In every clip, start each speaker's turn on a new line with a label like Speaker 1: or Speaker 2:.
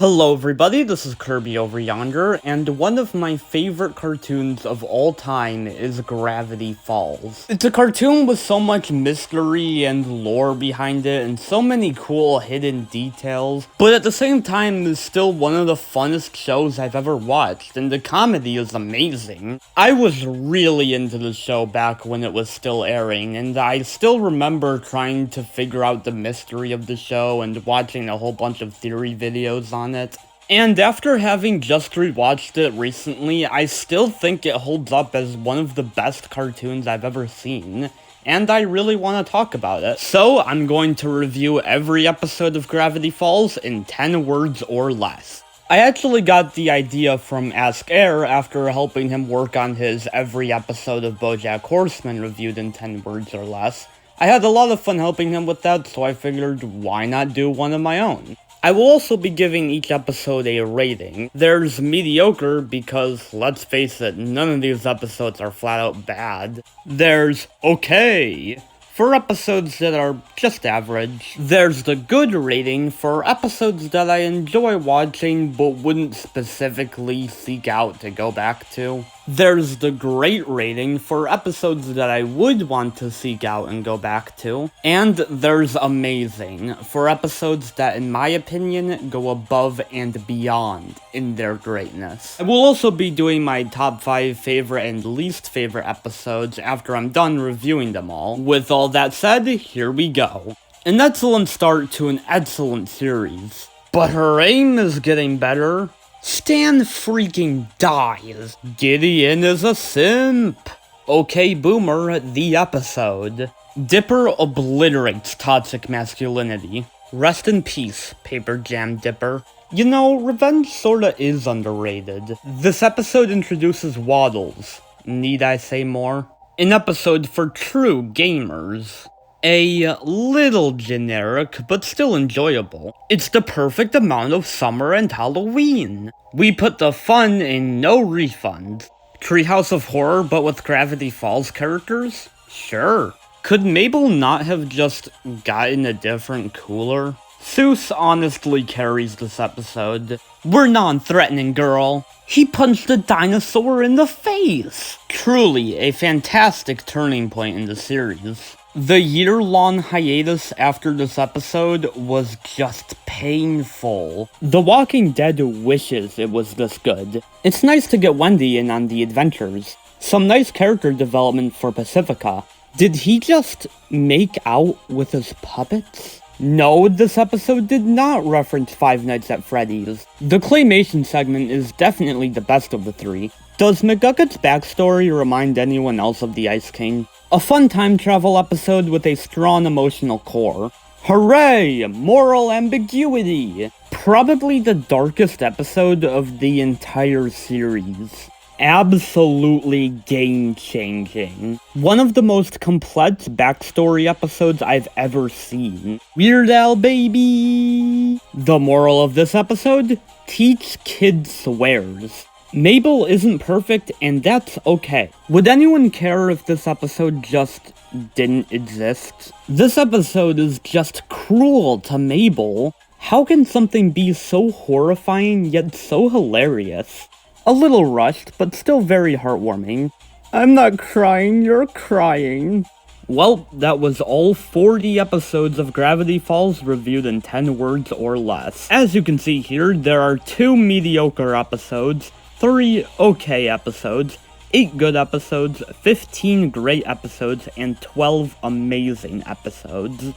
Speaker 1: Hello everybody, this is Kirby over yonder, and one of my favorite cartoons of all time is Gravity Falls. It's a cartoon with so much mystery and lore behind it, and so many cool hidden details, but at the same time is still one of the funnest shows I've ever watched, and the comedy is amazing. I was really into the show back when it was still airing, and I still remember trying to figure out the mystery of the show and watching a whole bunch of theory videos on it. And after having just rewatched it recently, I still think it holds up as one of the best cartoons I've ever seen, and I really want to talk about it. So I'm going to review every episode of Gravity Falls in 10 words or less. I actually got the idea from Ask Air after helping him work on his every episode of BoJack Horseman reviewed in 10 words or less. I had a lot of fun helping him with that, so I figured why not do one of my own. I will also be giving each episode a rating. There's mediocre because, let's face it, none of these episodes are flat out bad. There's okay for episodes that are just average. There's the good rating for episodes that I enjoy watching but wouldn't specifically seek out to go back to. There's the great rating for episodes that I would want to seek out and go back to. And there's amazing for episodes that, in my opinion, go above and beyond in their greatness. I will also be doing my top 5 favorite and least favorite episodes after I'm done reviewing them all. With all that said, here we go. An excellent start to an excellent series. But her aim is getting better. Stan freaking dies. Gideon is a simp. Okay Boomer, the episode. Dipper obliterates toxic masculinity. Rest in peace, Paper Jam Dipper. You know, revenge sorta is underrated. This episode introduces Waddles. Need I say more? An episode for true gamers. A little generic, but still enjoyable. It's the perfect amount of summer and Halloween. We put the fun in no refund. Treehouse of Horror, but with Gravity Falls characters? Sure. Could Mabel not have just gotten a different cooler? Seuss honestly carries this episode. We're non-threatening, girl. He punched a dinosaur in the face. Truly a fantastic turning point in the series. The year-long hiatus after this episode was just painful. The Walking Dead wishes it was this good. It's nice to get Wendy in on the adventures. Some nice character development for Pacifica. Did he just make out with his puppets? No, this episode did not reference Five Nights at Freddy's. The claymation segment is definitely the best of the three. Does McGucket's backstory remind anyone else of the Ice King? A fun time travel episode with a strong emotional core. Hooray! Moral ambiguity! Probably the darkest episode of the entire series. Absolutely game-changing. One of the most complex backstory episodes I've ever seen. Weird Al baby! The moral of this episode? Teach kids swears. Mabel isn't perfect, and that's okay. Would anyone care if this episode just didn't exist? This episode is just cruel to Mabel. How can something be so horrifying yet so hilarious? A little rushed, but still very heartwarming. I'm not crying, you're crying. Well, that was all 40 episodes of Gravity Falls reviewed in 10 words or less. As you can see here, there are 2 mediocre episodes, 3 okay episodes, 8 good episodes, 15 great episodes, and 12 amazing episodes.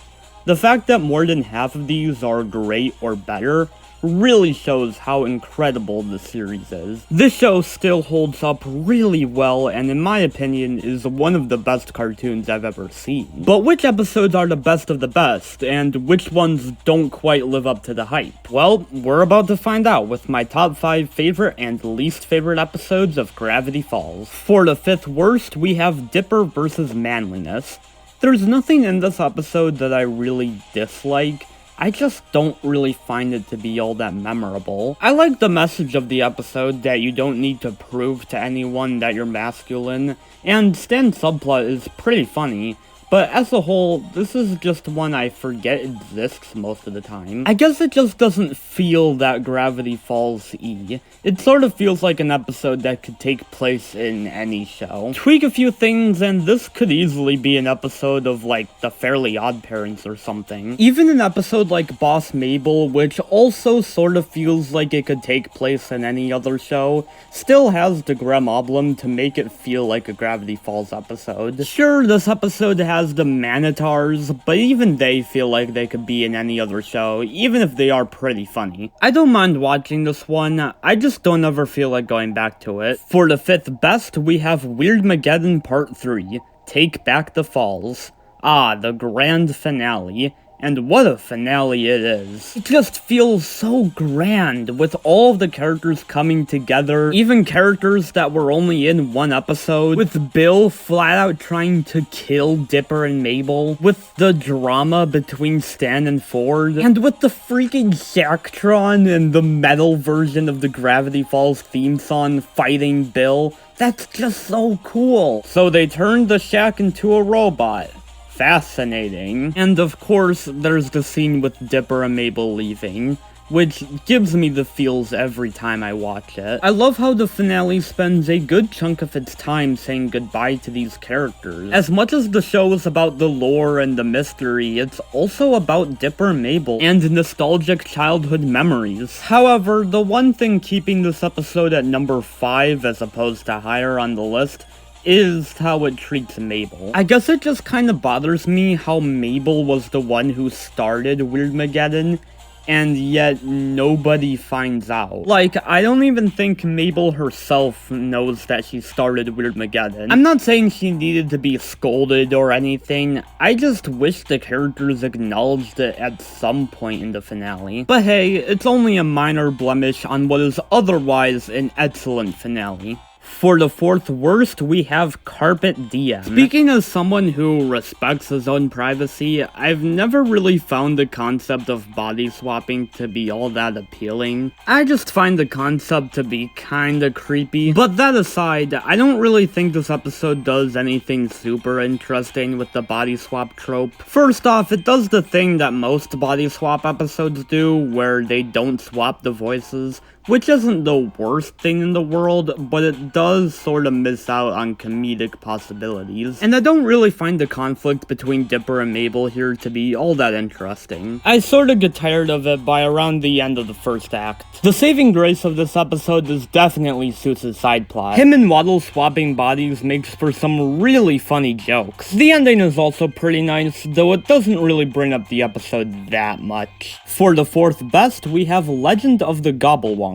Speaker 1: The fact that more than half of these are great or better really shows how incredible the series is. This show still holds up really well, and in my opinion is one of the best cartoons I've ever seen. But which episodes are the best of the best, and which ones don't quite live up to the hype? Well, we're about to find out with my top 5 favorite and least favorite episodes of Gravity Falls. For the 5th worst, we have Dipper vs. Manliness. There's nothing in this episode that I really dislike. I just don't really find it to be all that memorable. I like the message of the episode that you don't need to prove to anyone that you're masculine, and Stan's subplot is pretty funny, but as a whole, this is just one I forget exists most of the time. I guess it just doesn't feel that Gravity Falls-y. It sort of feels like an episode that could take place in any show. Tweak a few things and this could easily be an episode of like The Fairly Odd Parents or something. Even an episode like Boss Mabel, which also sort of feels like it could take place in any other show, still has the Gremlin to make it feel like a Gravity Falls episode. Sure, this episode has the Manitars, but even they feel like they could be in any other show, even if they are pretty funny. I don't mind watching this one, I just don't ever feel like going back to it. For the 5th best, we have Weirdmageddon Part 3, Take Back the Falls. Ah, the grand finale. And what a finale it is. It just feels so grand, with all of the characters coming together, even characters that were only in one episode, with Bill flat out trying to kill Dipper and Mabel, with the drama between Stan and Ford, and with the freaking Shacktron and the metal version of the Gravity Falls theme song fighting Bill. That's just so cool. So they turned the Shack into a robot. Fascinating. And of course, there's the scene with Dipper and Mabel leaving, which gives me the feels every time I watch it. I love how the finale spends a good chunk of its time saying goodbye to these characters. As much as the show is about the lore and the mystery, it's also about Dipper and Mabel and nostalgic childhood memories. However, the one thing keeping this episode at number 5 as opposed to higher on the list is how it treats Mabel. I guess it just kind of bothers me how Mabel was the one who started Weirdmageddon, and yet nobody finds out. Like, I don't even think Mabel herself knows that she started Weirdmageddon. I'm not saying she needed to be scolded or anything, I just wish the characters acknowledged it at some point in the finale. But hey, it's only a minor blemish on what is otherwise an excellent finale. For the 4th worst, we have Carpet Diem. Speaking as someone who respects his own privacy, I've never really found the concept of body swapping to be all that appealing. I just find the concept to be kinda creepy. But that aside, I don't really think this episode does anything super interesting with the body swap trope. First off, it does the thing that most body swap episodes do, where they don't swap the voices, which isn't the worst thing in the world, but it does sort of miss out on comedic possibilities. And I don't really find the conflict between Dipper and Mabel here to be all that interesting. I sort of get tired of it by around the end of the first act. The saving grace of this episode is definitely Seuss's side plot. Him and Waddle swapping bodies makes for some really funny jokes. The ending is also pretty nice, though it doesn't really bring up the episode that much. For the 4th best, we have Legend of the Gobblewonker.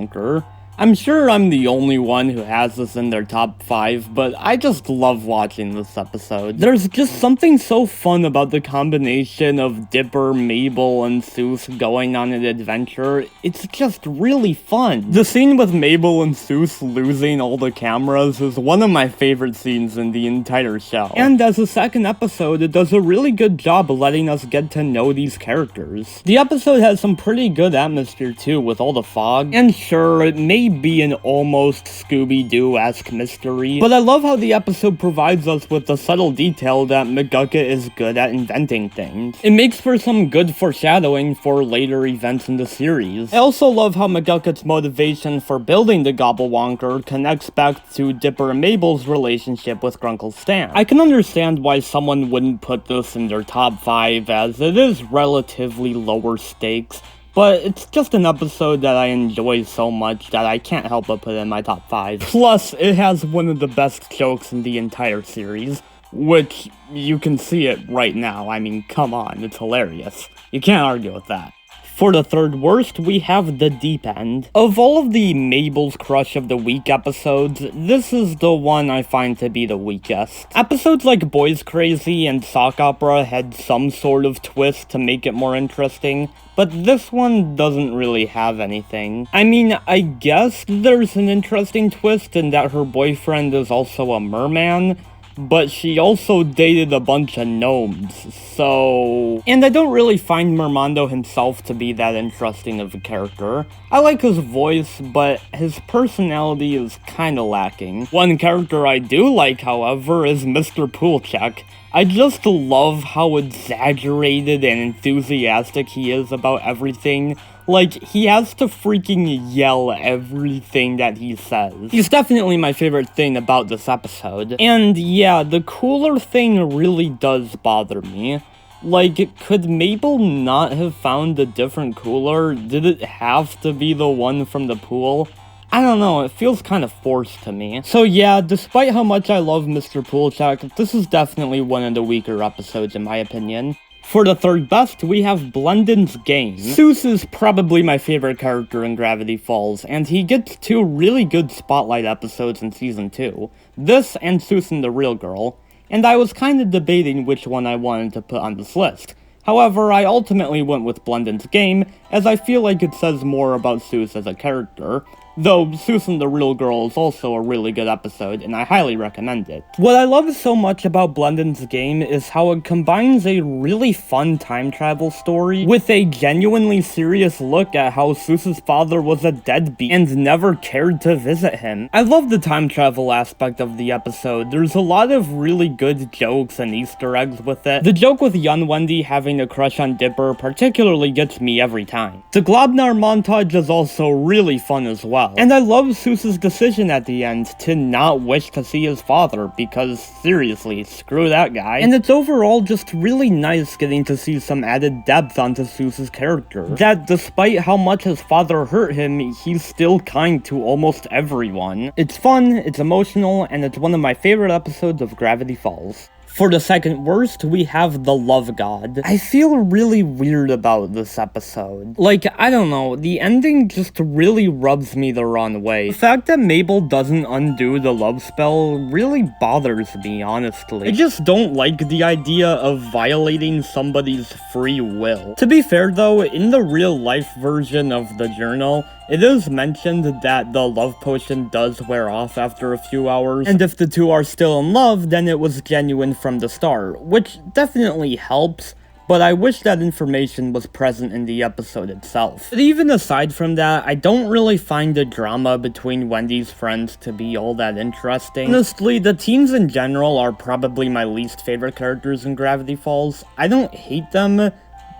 Speaker 1: I'm sure I'm the only one who has this in their top 5, but I just love watching this episode. There's just something so fun about the combination of Dipper, Mabel, and Seuss going on an adventure. It's just really fun. The scene with Mabel and Seuss losing all the cameras is one of my favorite scenes in the entire show. And as a second episode, it does a really good job of letting us get to know these characters. The episode has some pretty good atmosphere too, with all the fog, and sure, it may be an almost Scooby-Doo-esque mystery, but I love how the episode provides us with the subtle detail that McGucket is good at inventing things. It makes for some good foreshadowing for later events in the series. I also love how McGucket's motivation for building the Gobblewonker connects back to Dipper and Mabel's relationship with Grunkle Stan. I can understand why someone wouldn't put this in their top 5, as it is relatively lower stakes, but it's just an episode that I enjoy so much that I can't help but put it in my top 5. Plus, it has one of the best jokes in the entire series, which you can see it right now. I mean, come on, it's hilarious. You can't argue with that. For the 3rd worst, we have The Deep End. Of all of the Mabel's Crush of the Week episodes, this is the one I find to be the weakest. Episodes like Boys Crazy and Sock Opera had some sort of twist to make it more interesting, but this one doesn't really have anything. I mean, I guess there's an interesting twist in that her boyfriend is also a merman, but she also dated a bunch of gnomes, so... And I don't really find Mermando himself to be that interesting of a character. I like his voice, but his personality is kinda lacking. One character I do like, however, is Mr. Poolcheck. I just love how exaggerated and enthusiastic he is about everything. Like, he has to freaking yell everything that he says. He's definitely my favorite thing about this episode. And yeah, the cooler thing really does bother me. Like, could Mabel not have found a different cooler? Did it have to be the one from the pool? I don't know, it feels kind of forced to me. So yeah, despite how much I love Mr. Poolcheck, this is definitely one of the weaker episodes in my opinion. For the third best, we have Blendon's Game. Soos is probably my favorite character in Gravity Falls, and he gets 2 really good spotlight episodes in Season 2. This and Soos and the Real Girl, and I was kind of debating which one I wanted to put on this list. However, I ultimately went with Blendon's Game, as I feel like it says more about Soos as a character. Though, Soos and the Real Girl is also a really good episode, and I highly recommend it. What I love so much about Blendon's Game is how it combines a really fun time travel story with a genuinely serious look at how Soos's father was a deadbeat and never cared to visit him. I love the time travel aspect of the episode. There's a lot of really good jokes and Easter eggs with it. The joke with young Wendy having a crush on Dipper particularly gets me every time. The Globnar montage is also really fun as well. And I love Soos's decision at the end to not wish to see his father, because seriously, screw that guy. And it's overall just really nice getting to see some added depth onto Soos's character. That despite how much his father hurt him, he's still kind to almost everyone. It's fun, it's emotional, and it's one of my favorite episodes of Gravity Falls. For the second worst, we have The Love God. I feel really weird about this episode. Like, I don't know, the ending just really rubs me the wrong way. The fact that Mabel doesn't undo the love spell really bothers me, honestly. I just don't like the idea of violating somebody's free will. To be fair though, in the real life version of the journal, it is mentioned that the love potion does wear off after a few hours, and if the two are still in love, then it was genuine from the start, which definitely helps, but I wish that information was present in the episode itself. But even aside from that, I don't really find the drama between Wendy's friends to be all that interesting. Honestly, the teens in general are probably my least favorite characters in Gravity Falls. I don't hate them,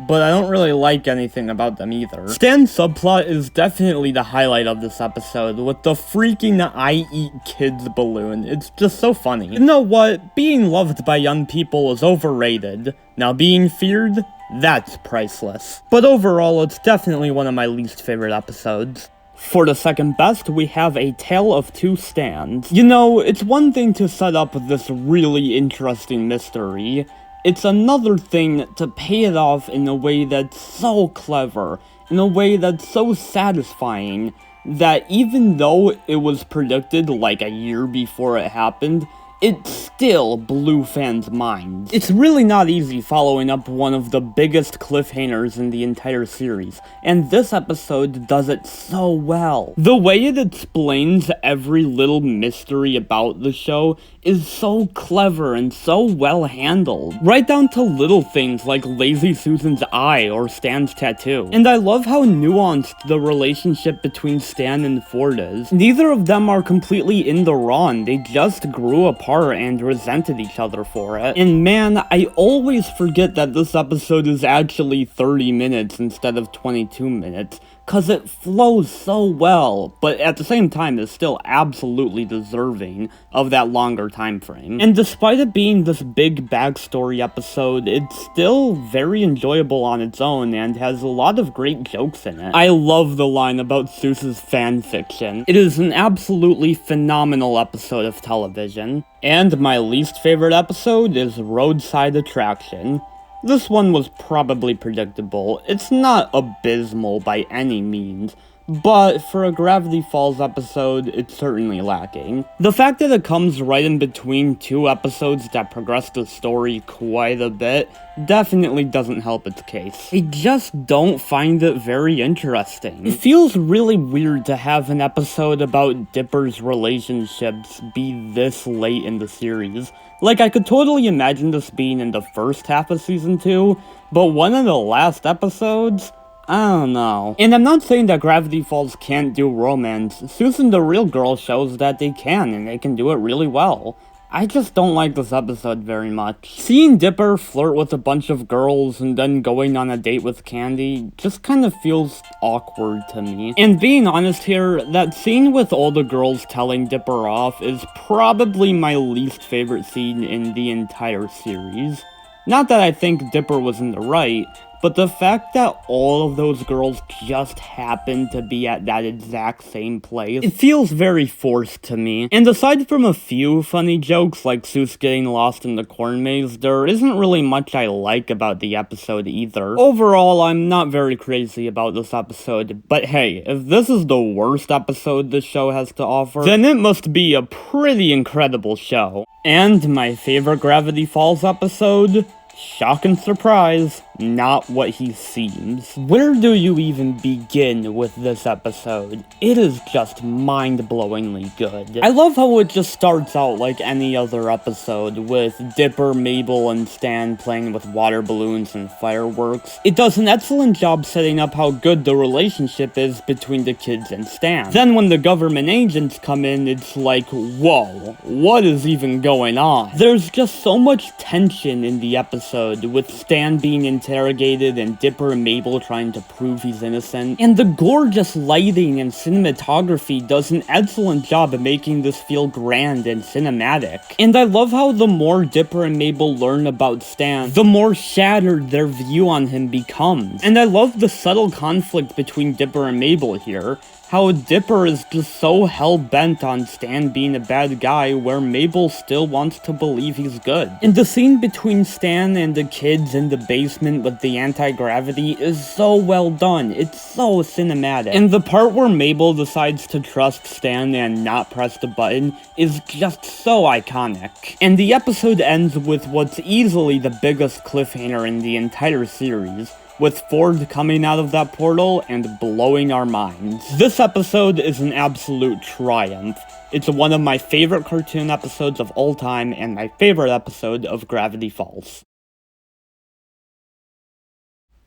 Speaker 1: but I don't really like anything about them either. Stan's subplot is definitely the highlight of this episode, with the freaking I eat kids balloon. It's just so funny. You know what? Being loved by young people is overrated. Now being feared? That's priceless. But overall, it's definitely one of my least favorite episodes. For the second best, we have A Tale of Two Stans. You know, it's one thing to set up this really interesting mystery. It's another thing to pay it off in a way that's so clever, in a way that's so satisfying, that even though it was predicted like a year before it happened, it still blew fans' minds. It's really not easy following up one of the biggest cliffhangers in the entire series, and this episode does it so well. The way it explains every little mystery about the show is so clever and so well handled, right down to little things like Lazy Susan's eye or Stan's tattoo. And I love how nuanced the relationship between Stan and Ford is. Neither of them are completely in the wrong, they just grew apart and resented each other for it. And man, I always forget that this episode is actually 30 minutes instead of 22 minutes, cause it flows so well, but at the same time is still absolutely deserving of that longer time frame. And despite it being this big backstory episode, it's still very enjoyable on its own and has a lot of great jokes in it. I love the line about Soos's fanfiction. It is an absolutely phenomenal episode of television. And my least favorite episode is Roadside Attraction. This one was probably predictable. It's not abysmal by any means, but for a Gravity Falls episode, it's certainly lacking. The fact that it comes right in between two episodes that progress the story quite a bit definitely doesn't help its case. I just don't find it very interesting. It feels really weird to have an episode about Dipper's relationships be this late in the series. Like, I could totally imagine this being in the first half of Season 2, but one of the last episodes? I don't know. And I'm not saying that Gravity Falls can't do romance. Susan the Real Girl shows that they can, and they can do it really well. I just don't like this episode very much. Seeing Dipper flirt with a bunch of girls and then going on a date with Candy just kind of feels awkward to me. And being honest here, that scene with all the girls telling Dipper off is probably my least favorite scene in the entire series. Not that I think Dipper was in the right, but the fact that all of those girls just happened to be at that exact same place, it feels very forced to me. And aside from a few funny jokes like Seuss getting lost in the corn maze, there isn't really much I like about the episode either. Overall, I'm not very crazy about this episode, but hey, if this is the worst episode this show has to offer, then it must be a pretty incredible show. And my favorite Gravity Falls episode? Shock and surprise, not what he seems. Where do you even begin with this episode? It is just mind-blowingly good. I love how it just starts out like any other episode, with Dipper, Mabel, and Stan playing with water balloons and fireworks. It does an excellent job setting up how good the relationship is between the kids and Stan. Then when the government agents come in, it's like, whoa, what is even going on? There's just so much tension in the episode, with Stan being interrogated and Dipper and Mabel trying to prove he's innocent. And the gorgeous lighting and cinematography does an excellent job of making this feel grand and cinematic. And I love how the more Dipper and Mabel learn about Stan, the more shattered their view on him becomes. And I love the subtle conflict between Dipper and Mabel here. How Dipper is just so hell-bent on Stan being a bad guy, where Mabel still wants to believe he's good. And the scene between Stan and the kids in the basement with the anti-gravity is so well done. It's so cinematic. And the part where Mabel decides to trust Stan and not press the button is just so iconic. And the episode ends with what's easily the biggest cliffhanger in the entire series, with Ford coming out of that portal and blowing our minds. This episode is an absolute triumph. It's one of my favorite cartoon episodes of all time, and my favorite episode of Gravity Falls.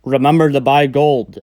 Speaker 1: Remember to buy gold.